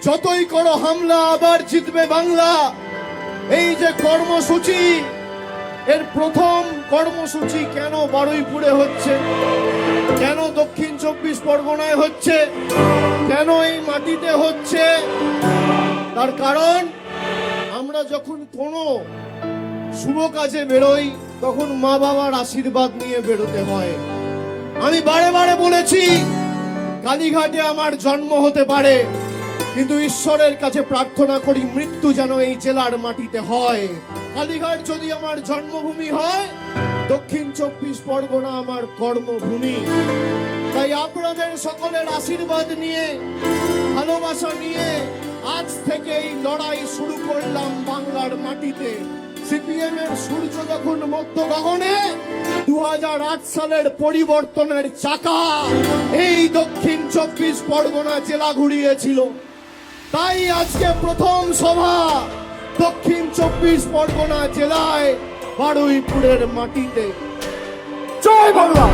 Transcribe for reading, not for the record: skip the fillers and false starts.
যতই করো হামলা আবার জিতবে বাংলা, এই যে কর্মসূচি, এর প্রথম কর্মসূচি কেন বারুইপুরে হচ্ছে, কেন দক্ষিণ 24 পরগনায় হচ্ছে, কেন এই মাটিতে হচ্ছে? তার কারণ আমরা যখন কোনো শুভ কাজে বেরোই তখন মা বাবার আশীর্বাদ নিয়ে বেরোতে হয়। আমি বারে বারে বলেছি, কালীঘাটে আমার জন্ম হতে পারে, কিন্তু ঈশ্বরের কাছে প্রার্থনা করি মৃত্যু যেন এই জেলার মাটিতে হয়। কালীঘাট যদি আমার জন্মভূমি হয়, দক্ষিণ 24 পরগনা আমার কর্মভূমি। তাই আপনাদের সকলের আশীর্বাদ নিয়ে, ভালোবাসা নিয়ে আজ থেকে এই লড়াই শুরু করলাম বাংলার মাটিতে। সিপিএম এর সূর্য যখন মধ্য গগনে 2008 সালের পরিবর্তনের চাকা এই দক্ষিণ 24 পরগনা জেলা ঘুরিয়েছিল, তাই আজকে প্রথম সভা দক্ষিণ 24 পরগনা জেলায় বারুইপুরের মাটিতে। জয় বাংলা।